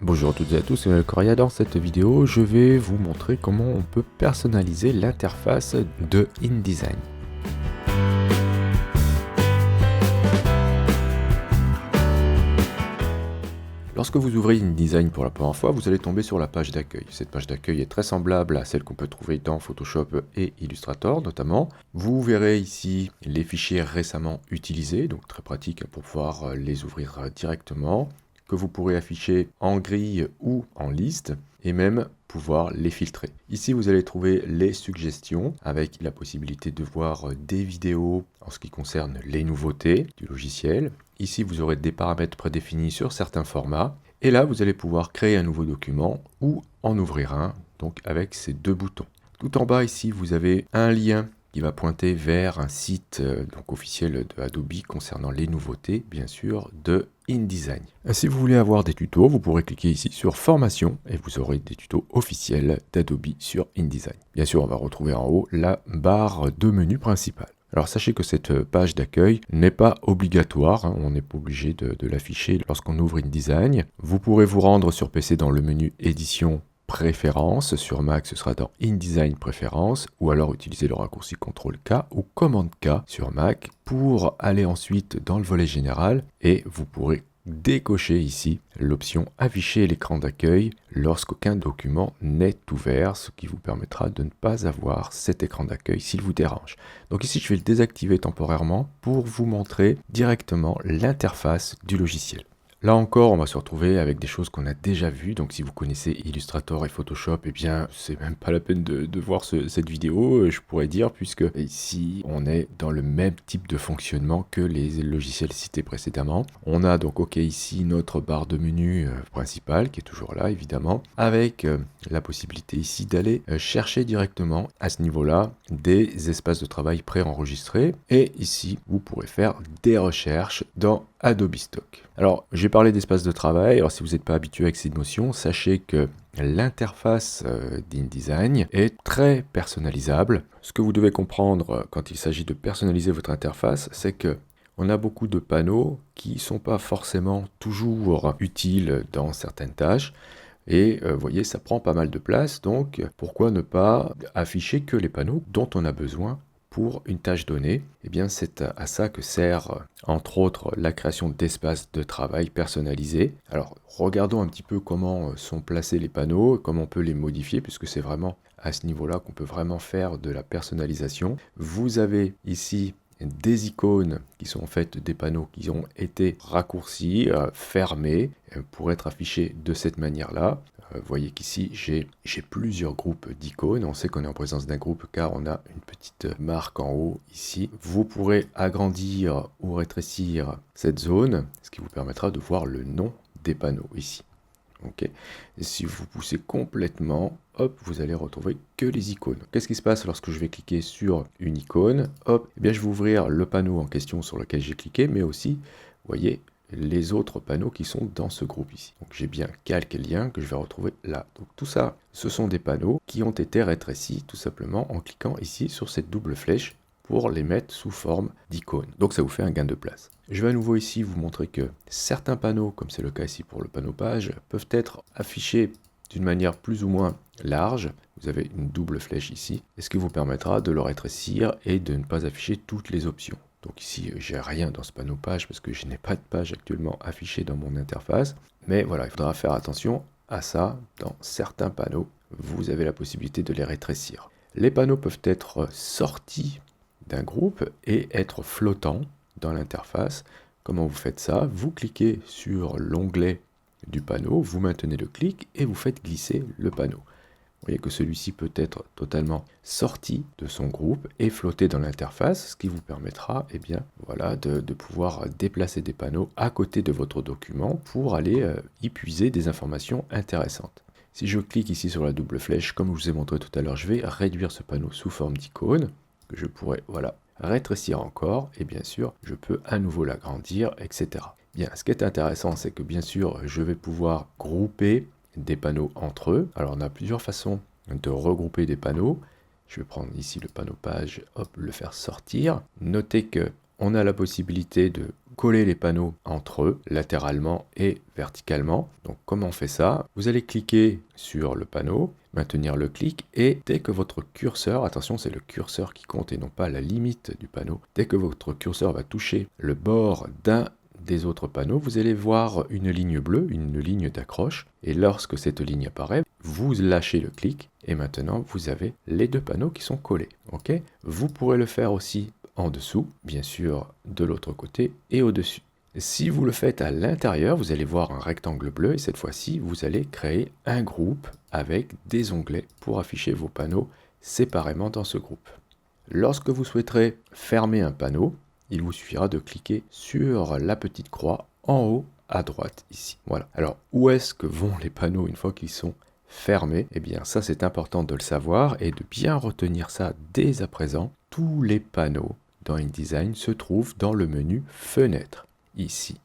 Bonjour à toutes et à tous, c'est Noël Correa. Dans cette vidéo, je vais vous montrer comment on peut personnaliser l'interface de InDesign. Lorsque vous ouvrez InDesign pour la première fois, vous allez tomber sur la page d'accueil. Cette page d'accueil est très semblable à celle qu'on peut trouver dans Photoshop et Illustrator notamment. Vous verrez ici les fichiers récemment utilisés, donc très pratique pour pouvoir les ouvrir directement, que vous pourrez afficher en grille ou en liste, et même pouvoir les filtrer. Ici, vous allez trouver les suggestions avec la possibilité de voir des vidéos en ce qui concerne les nouveautés du logiciel. Ici, vous aurez des paramètres prédéfinis sur certains formats. Et là, vous allez pouvoir créer un nouveau document ou en ouvrir un, donc avec ces deux boutons. Tout en bas, ici, vous avez un lien qui va pointer vers un site officiel de Adobe concernant les nouveautés, bien sûr, de InDesign. Si vous voulez avoir des tutos, vous pourrez cliquer ici sur Formation et vous aurez des tutos officiels d'Adobe sur InDesign. Bien sûr, on va retrouver en haut la barre de menu principale. Alors sachez que cette page d'accueil n'est pas obligatoire, on n'est pas obligé de l'afficher lorsqu'on ouvre InDesign. Vous pourrez vous rendre sur PC dans le menu Édition Préférences, sur Mac ce sera dans InDesign Préférences, ou alors utiliser le raccourci CTRL-K ou Commande-K sur Mac pour aller ensuite dans le volet général et vous pourrez décocher ici l'option afficher l'écran d'accueil lorsqu'aucun document n'est ouvert, ce qui vous permettra de ne pas avoir cet écran d'accueil s'il vous dérange. Donc ici je vais le désactiver temporairement pour vous montrer directement l'interface du logiciel. Là encore, on va se retrouver avec des choses qu'on a déjà vues, donc si vous connaissez Illustrator et Photoshop, eh bien, c'est même pas la peine de voir cette vidéo, je pourrais dire, puisque ici, on est dans le même type de fonctionnement que les logiciels cités précédemment. On a donc, ok, ici, notre barre de menu principale, qui est toujours là, évidemment, avec la possibilité ici d'aller chercher directement, à ce niveau-là, des espaces de travail préenregistrés, et ici, vous pourrez faire des recherches dans Adobe Stock. Alors, j'ai parlé d'espace de travail. Alors, si vous n'êtes pas habitué avec ces notions, sachez que l'interface d'InDesign est très personnalisable. Ce que vous devez comprendre quand il s'agit de personnaliser votre interface, c'est que on a beaucoup de panneaux qui ne sont pas forcément toujours utiles dans certaines tâches. Et vous voyez, ça prend pas mal de place. Donc, pourquoi ne pas afficher que les panneaux dont on a besoin pour une tâche donnée? Eh bien, c'est à ça que sert, entre autres, la création d'espaces de travail personnalisés. Alors, regardons un petit peu comment sont placés les panneaux, comment on peut les modifier, puisque c'est vraiment à ce niveau-là qu'on peut vraiment faire de la personnalisation. Vous avez ici des icônes qui sont en fait des panneaux qui ont été raccourcis, fermés, pour être affichés de cette manière-là. Vous voyez qu'ici, j'ai plusieurs groupes d'icônes. On sait qu'on est en présence d'un groupe car on a une petite marque en haut ici. Vous pourrez agrandir ou rétrécir cette zone, ce qui vous permettra de voir le nom des panneaux ici. Okay. Et si vous poussez complètement, hop, vous allez retrouver que les icônes. Qu'est-ce qui se passe lorsque je vais cliquer sur une icône? Hop, eh bien, je vais ouvrir le panneau en question sur lequel j'ai cliqué, mais aussi, vous voyez, les autres panneaux qui sont dans ce groupe ici. Donc j'ai bien calque et lien que je vais retrouver là. Donc tout ça, ce sont des panneaux qui ont été rétrécis tout simplement en cliquant ici sur cette double flèche pour les mettre sous forme d'icônes. Donc ça vous fait un gain de place. Je vais à nouveau ici vous montrer que certains panneaux, comme c'est le cas ici pour le panneau page, peuvent être affichés d'une manière plus ou moins large. Vous avez une double flèche ici, ce qui vous permettra de le rétrécir et de ne pas afficher toutes les options. Donc ici, j'ai rien dans ce panneau page parce que je n'ai pas de page actuellement affichée dans mon interface. Mais voilà, il faudra faire attention à ça. Dans certains panneaux, vous avez la possibilité de les rétrécir. Les panneaux peuvent être sortis d'un groupe et être flottants dans l'interface. Comment vous faites ça? Vous cliquez sur l'onglet du panneau, vous maintenez le clic et vous faites glisser le panneau. Vous voyez que celui-ci peut être totalement sorti de son groupe et flotter dans l'interface, ce qui vous permettra eh bien, voilà, de pouvoir déplacer des panneaux à côté de votre document pour aller y puiser des informations intéressantes. Si je clique ici sur la double flèche, comme je vous ai montré tout à l'heure, je vais réduire ce panneau sous forme d'icône, que je pourrais voilà, rétrécir encore, et bien sûr, je peux à nouveau l'agrandir, etc. Bien, ce qui est intéressant, c'est que bien sûr, je vais pouvoir grouper des panneaux entre eux. Alors, on a plusieurs façons de regrouper des panneaux. Je vais prendre ici le panneau page, hop, le faire sortir. Notez que on a la possibilité de coller les panneaux entre eux, latéralement et verticalement. Donc comment on fait ça? Vous allez cliquer sur le panneau, maintenir le clic, et dès que votre curseur, attention c'est le curseur qui compte et non pas la limite du panneau, dès que votre curseur va toucher le bord d'un des autres panneaux, vous allez voir une ligne bleue, une ligne d'accroche, et lorsque cette ligne apparaît, vous lâchez le clic, et maintenant vous avez les deux panneaux qui sont collés. Ok? Vous pourrez le faire aussi en dessous, bien sûr de l'autre côté et au-dessus. Si vous le faites à l'intérieur, vous allez voir un rectangle bleu, et cette fois-ci, vous allez créer un groupe avec des onglets pour afficher vos panneaux séparément dans ce groupe. Lorsque vous souhaiterez fermer un panneau, il vous suffira de cliquer sur la petite croix en haut à droite ici. Voilà. Alors, où est-ce que vont les panneaux une fois qu'ils sont fermés? Eh bien, ça c'est important de le savoir et de bien retenir ça dès à présent. Tous les panneaux dans InDesign se trouvent dans le menu Fenêtre, ici.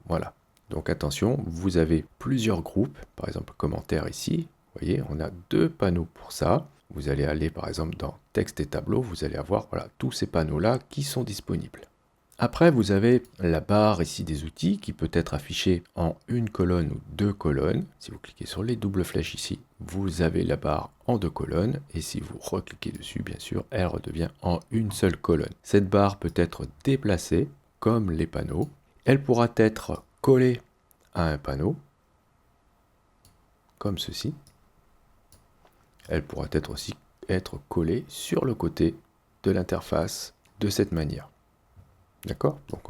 Voilà. Donc attention, vous avez plusieurs groupes, par exemple commentaires ici. Vous voyez, on a deux panneaux pour ça. Vous allez aller par exemple dans texte et tableau, vous allez avoir voilà, tous ces panneaux-là qui sont disponibles. Après, vous avez la barre ici des outils qui peut être affichée en une colonne ou deux colonnes. Si vous cliquez sur les doubles flèches ici, vous avez la barre en deux colonnes. Et si vous recliquez dessus, bien sûr, elle redevient en une seule colonne. Cette barre peut être déplacée comme les panneaux. Elle pourra être collée à un panneau, comme ceci. Elle pourra être aussi collée sur le côté de l'interface de cette manière. D'accord? Donc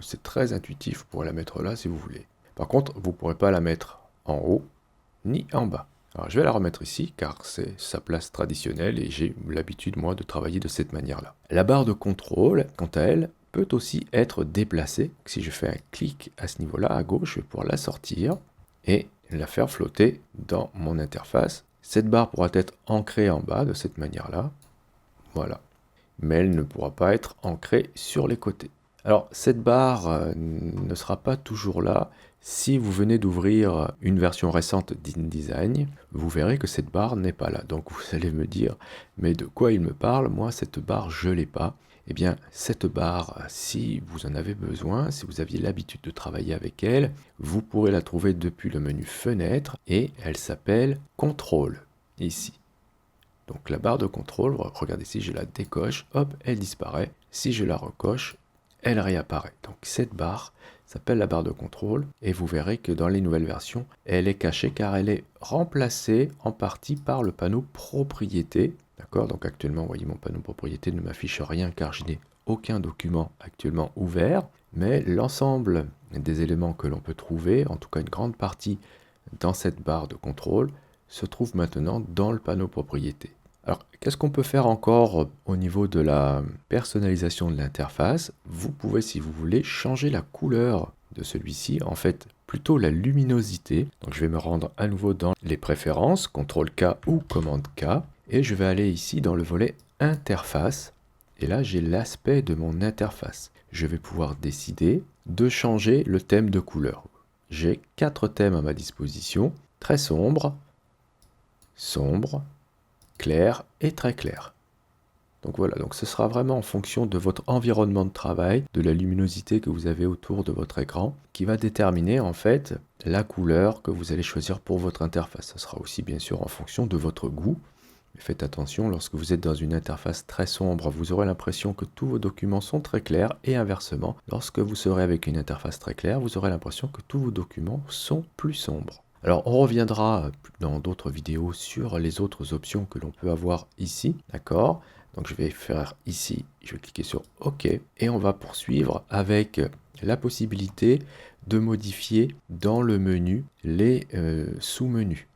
c'est très intuitif, vous pourrez la mettre là si vous voulez. Par contre, vous ne pourrez pas la mettre en haut ni en bas. Alors je vais la remettre ici car c'est sa place traditionnelle et j'ai l'habitude moi de travailler de cette manière-là. La barre de contrôle, quant à elle, peut aussi être déplacée. Si je fais un clic à ce niveau-là à gauche, je vais pouvoir la sortir et la faire flotter dans mon interface. Cette barre pourra être ancrée en bas de cette manière-là. Voilà. Mais elle ne pourra pas être ancrée sur les côtés. Alors, cette barre ne sera pas toujours là. Si vous venez d'ouvrir une version récente d'InDesign, vous verrez que cette barre n'est pas là. Donc, vous allez me dire, mais de quoi il me parle? Moi, cette barre, je ne l'ai pas. Eh bien, cette barre, si vous en avez besoin, si vous aviez l'habitude de travailler avec elle, vous pourrez la trouver depuis le menu Fenêtre et elle s'appelle Contrôle, ici. Donc, la barre de contrôle, regardez, si je la décoche, hop, elle disparaît. Si je la recoche, elle réapparaît. Donc cette barre s'appelle la barre de contrôle et vous verrez que dans les nouvelles versions, elle est cachée car elle est remplacée en partie par le panneau propriété. D'accord? Donc actuellement, vous voyez, mon panneau propriété ne m'affiche rien car je n'ai aucun document actuellement ouvert, mais l'ensemble des éléments que l'on peut trouver, en tout cas une grande partie dans cette barre de contrôle, se trouve maintenant dans le panneau propriété. Alors, qu'est-ce qu'on peut faire encore au niveau de la personnalisation de l'interface? Vous pouvez, si vous voulez, changer la couleur de celui-ci, en fait, plutôt la luminosité. Donc, je vais me rendre à nouveau dans les préférences, CTRL-K ou commande-K, et je vais aller ici dans le volet interface, et là, j'ai l'aspect de mon interface. Je vais pouvoir décider de changer le thème de couleur. J'ai 4 thèmes à ma disposition, très sombre, clair et très clair. Donc voilà, donc ce sera vraiment en fonction de votre environnement de travail, de la luminosité que vous avez autour de votre écran, qui va déterminer en fait la couleur que vous allez choisir pour votre interface. Ce sera aussi bien sûr en fonction de votre goût. Mais faites attention, lorsque vous êtes dans une interface très sombre, vous aurez l'impression que tous vos documents sont très clairs et inversement, lorsque vous serez avec une interface très claire, vous aurez l'impression que tous vos documents sont plus sombres. Alors on reviendra dans d'autres vidéos sur les autres options que l'on peut avoir ici, d'accord? Donc je vais faire ici, je vais cliquer sur OK et on va poursuivre avec la possibilité de modifier dans le menu les sous-menus.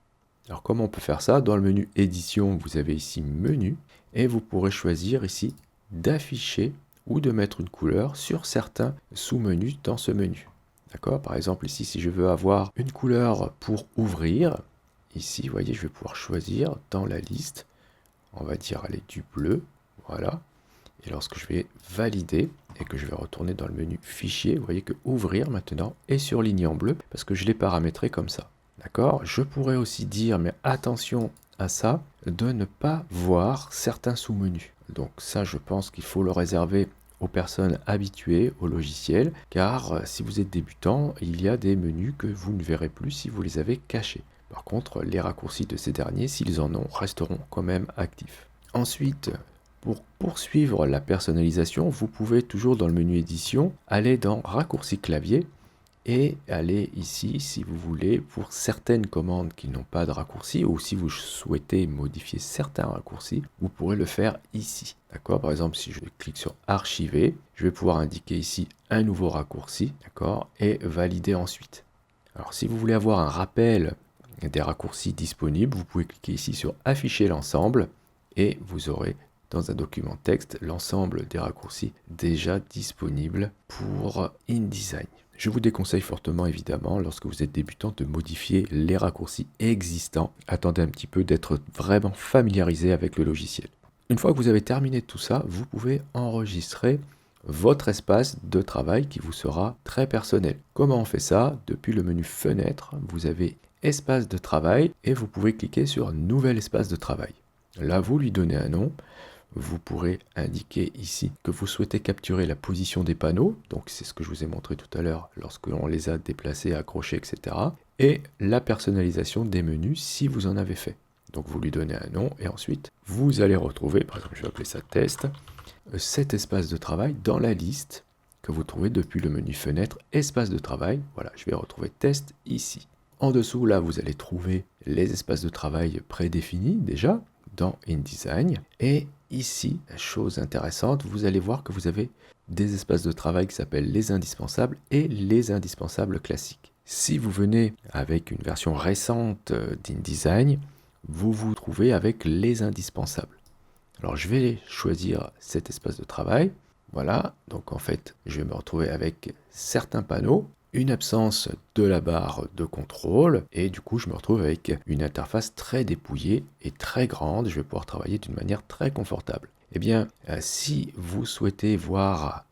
Alors comment on peut faire ça? Dans le menu édition, vous avez ici menu et vous pourrez choisir ici d'afficher ou de mettre une couleur sur certains sous-menus dans ce menu. D'accord? Par exemple, ici, si je veux avoir une couleur pour ouvrir, ici, vous voyez, je vais pouvoir choisir dans la liste, on va dire, allez, du bleu, voilà. Et lorsque je vais valider et que je vais retourner dans le menu fichier, vous voyez que ouvrir maintenant est surligné en bleu parce que je l'ai paramétré comme ça. D'accord? Je pourrais aussi dire, mais attention à ça, de ne pas voir certains sous-menus. Donc ça, je pense qu'il faut le réserver aux personnes habituées au logiciel, car si vous êtes débutant, il y a des menus que vous ne verrez plus si vous les avez cachés. Par contre, les raccourcis de ces derniers, s'ils en ont, resteront quand même actifs. Ensuite, pour poursuivre la personnalisation, vous pouvez toujours dans le menu édition, aller dans raccourcis clavier et aller ici si vous voulez pour certaines commandes qui n'ont pas de raccourci ou si vous souhaitez modifier certains raccourcis, vous pourrez le faire ici. D'accord? Par exemple, si je clique sur archiver, je vais pouvoir indiquer ici un nouveau raccourci, d'accord, et valider ensuite. Alors si vous voulez avoir un rappel des raccourcis disponibles, vous pouvez cliquer ici sur afficher l'ensemble et vous aurez dans un document texte l'ensemble des raccourcis déjà disponibles pour InDesign. Je vous déconseille fortement évidemment lorsque vous êtes débutant de modifier les raccourcis existants. Attendez un petit peu d'être vraiment familiarisé avec le logiciel. Une fois que vous avez terminé tout ça, vous pouvez enregistrer votre espace de travail qui vous sera très personnel. Comment on fait ça? Depuis le menu Fenêtre, vous avez Espace de travail et vous pouvez cliquer sur Nouvel espace de travail. Là, vous lui donnez un nom. Vous pourrez indiquer ici que vous souhaitez capturer la position des panneaux, donc c'est ce que je vous ai montré tout à l'heure lorsque l'on les a déplacés, accrochés, etc. Et la personnalisation des menus si vous en avez fait. Donc vous lui donnez un nom et ensuite vous allez retrouver, par exemple je vais appeler ça test, cet espace de travail dans la liste que vous trouvez depuis le menu fenêtre, espace de travail. Voilà, je vais retrouver test ici. En dessous, là, vous allez trouver les espaces de travail prédéfinis déjà dans InDesign. Et ici, chose intéressante, vous allez voir que vous avez des espaces de travail qui s'appellent les indispensables et les indispensables classiques. Si vous venez avec une version récente d'InDesign, vous vous trouvez avec les indispensables. Alors je vais choisir cet espace de travail. Voilà, donc en fait, je vais me retrouver avec certains panneaux, une absence de la barre de contrôle, et du coup, je me retrouve avec une interface très dépouillée et très grande. Je vais pouvoir travailler d'une manière très confortable. Eh bien, si vous souhaitez voir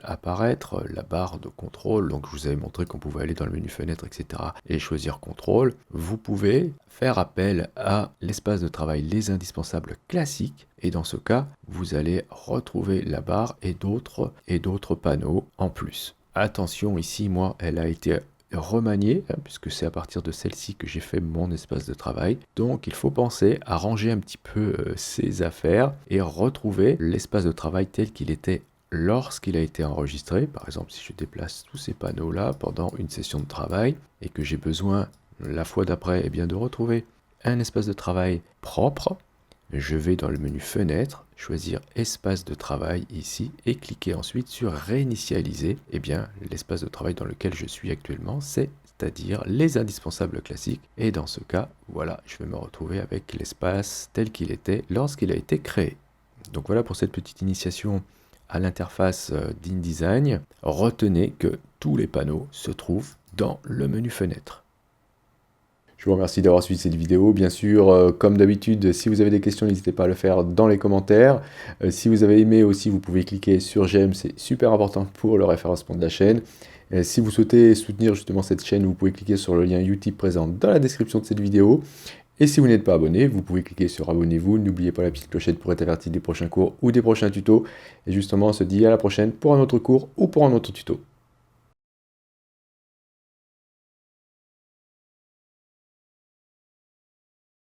apparaître la barre de contrôle, donc je vous avais montré qu'on pouvait aller dans le menu fenêtre, etc., et choisir contrôle, vous pouvez faire appel à l'espace de travail les indispensables classiques, et dans ce cas, vous allez retrouver la barre et d'autres panneaux en plus. Attention, ici, moi, elle a été remaniée, puisque c'est à partir de celle-ci que j'ai fait mon espace de travail. Donc, il faut penser à ranger un petit peu ses affaires et retrouver l'espace de travail tel qu'il était lorsqu'il a été enregistré. Par exemple, si je déplace tous ces panneaux-là pendant une session de travail et que j'ai besoin, la fois d'après, eh bien, de retrouver un espace de travail propre, je vais dans le menu Fenêtre, choisir Espace de travail ici et cliquer ensuite sur Réinitialiser. Eh bien, l'espace de travail dans lequel je suis actuellement, c'est-à-dire les indispensables classiques. Et dans ce cas, voilà, je vais me retrouver avec l'espace tel qu'il était lorsqu'il a été créé. Donc voilà pour cette petite initiation à l'interface d'InDesign. Retenez que tous les panneaux se trouvent dans le menu Fenêtre. Je vous remercie d'avoir suivi cette vidéo. Bien sûr, comme d'habitude, si vous avez des questions, n'hésitez pas à le faire dans les commentaires. Si vous avez aimé aussi, vous pouvez cliquer sur j'aime, c'est super important pour le référencement de la chaîne. Si vous souhaitez soutenir justement cette chaîne, vous pouvez cliquer sur le lien Utip présent dans la description de cette vidéo. Et si vous n'êtes pas abonné, vous pouvez cliquer sur abonnez-vous. N'oubliez pas la petite clochette pour être averti des prochains cours ou des prochains tutos. Et justement, on se dit à la prochaine pour un autre cours ou pour un autre tuto.